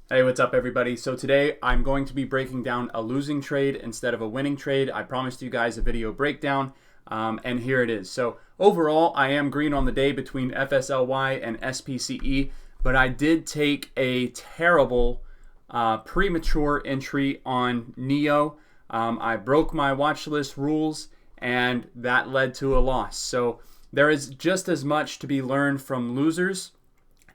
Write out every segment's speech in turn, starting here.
Hey, what's up everybody? So today I'm going to be breaking down a losing trade instead of a winning trade. I promised you guys a video breakdown, and here it is. So overall, I am green on the day between FSLY and SPCE, but I did take a terrible premature entry on NIO. I broke my watch list rules, and that led to a loss. So there is just as much to be learned from losers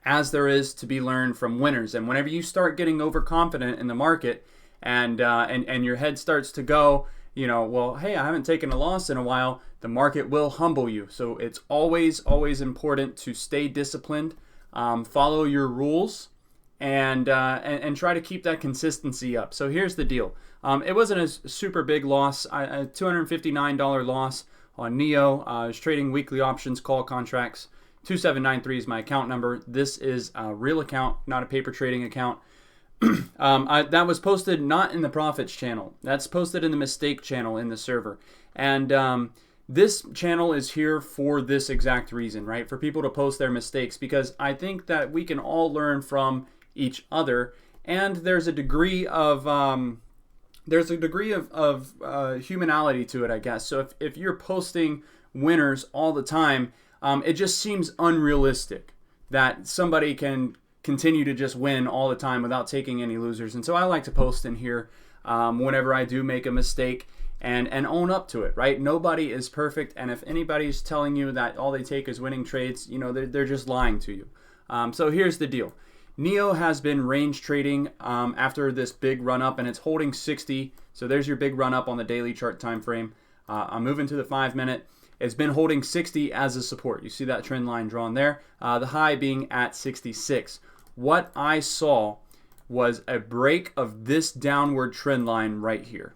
as there is to be learned from winners. And whenever you start getting overconfident in the market and your head starts to go, well, hey, I haven't taken a loss in a while, the market will humble you. So it's always important to stay disciplined, follow your rules, and try to keep that consistency up. So here's the deal. It wasn't a super big loss, a $259 loss on NIO. I was trading weekly options call contracts. 2793 is my account number. This is a real account, not a paper trading account. That was posted not in the profits channel. That's posted in the mistake channel in the server. And this channel is here for this exact reason, right? For people to post their mistakes, because I think that we can all learn from each other. And there's a degree of humanality to it, I guess. So if you're posting winners all the time, it just seems unrealistic that somebody can continue to just win all the time without taking any losers. And so I like to post in here whenever I do make a mistake and own up to it, right? Nobody is perfect, and if anybody's telling you that all they take is winning trades, they're just lying to you. So here's the deal. NIO has been range trading after this big run up, and it's holding 60. So there's your big run up on the daily chart time frame. I'm moving to the 5-minute. It's been holding 60 as a support. You see that trend line drawn there. The high being at 66. What I saw was a break of this downward trend line right here.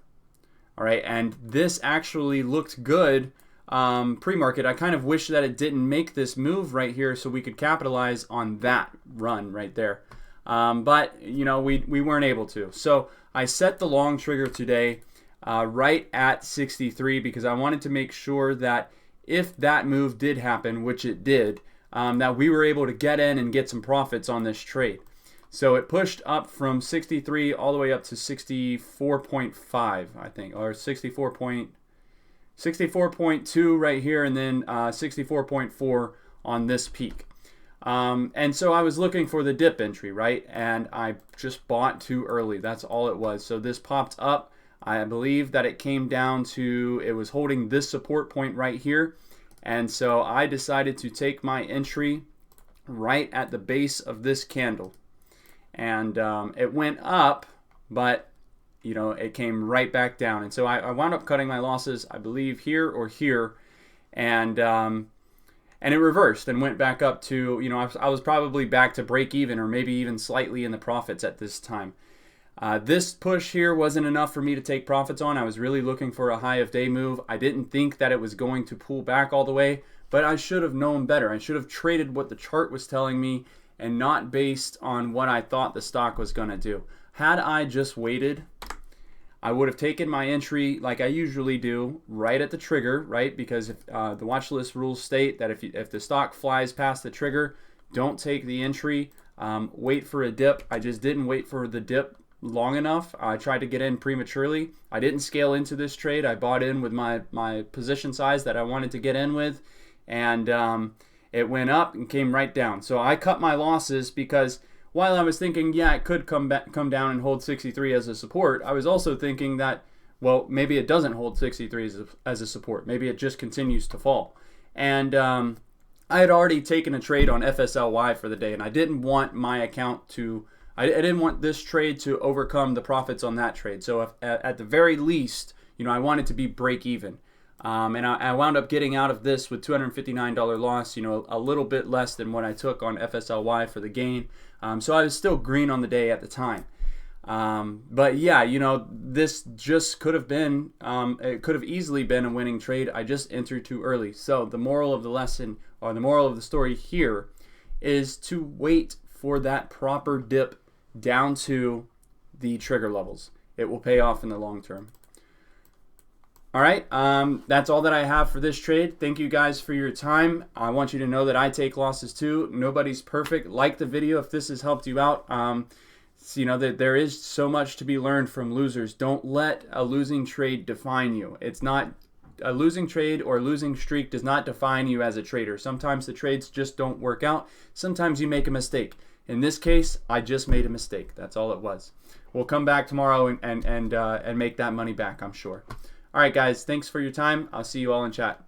All right, and this actually looked good pre-market. I kind of wish that it didn't make this move right here so we could capitalize on that run right there. But we weren't able to. So I set the long trigger today right at 63 because I wanted to make sure that if that move did happen, which it did, that we were able to get in and get some profits on this trade. So it pushed up from 63 all the way up to 64.5, I think, or 64.2 right here, and then 64.4 on this peak. And so I was looking for the dip entry, right? And I just bought too early. That's all it was. So this popped up. I believe that it came down to, it was holding this support point right here. And so I decided to take my entry right at the base of this candle. And it went up, but it came right back down. And so I wound up cutting my losses, I believe here or here. And it reversed and went back up to, I was probably back to break even or maybe even slightly in the profits at this time. This push here wasn't enough for me to take profits on. I was really looking for a high of day move. I didn't think that it was going to pull back all the way, but I should have known better. I should have traded what the chart was telling me and not based on what I thought the stock was going to do. Had I just waited, I would have taken my entry like I usually do right at the trigger, right? Because if, the watch list rules state that if the stock flies past the trigger, don't take the entry. Wait for a dip. I just didn't wait for the dip long enough. I tried to get in prematurely. I didn't scale into this trade. I bought in with my position size that I wanted to get in with, and it went up and came right down. So I cut my losses because while I was thinking, yeah, it could come down and hold 63 as a support, I was also thinking that, well, maybe it doesn't hold 63 as a support. Maybe it just continues to fall. And I had already taken a trade on FSLY for the day, and I didn't want my account to, I didn't want this trade to overcome the profits on that trade. So if, at the very least, I wanted to be break even. And I wound up getting out of this with $259 loss, a little bit less than what I took on FSLY for the gain. So I was still green on the day at the time. But yeah, this just could have been, it could have easily been a winning trade. I just entered too early. So the moral of the lesson, or the moral of the story here, is to wait for that proper dip down to the trigger levels. It will pay off in the long term. All right, that's all that I have for this trade. Thank you guys for your time. I want you to know that I take losses too. Nobody's perfect. Like the video if this has helped you out. you know, that there is so much to be learned from losers. Don't let a losing trade define you. It's not a losing trade or losing streak does not define you as a trader. Sometimes the trades just don't work out. Sometimes you make a mistake. In this case, I just made a mistake. That's all it was. We'll come back tomorrow and make that money back, I'm sure. All right, guys, thanks for your time. I'll see you all in chat.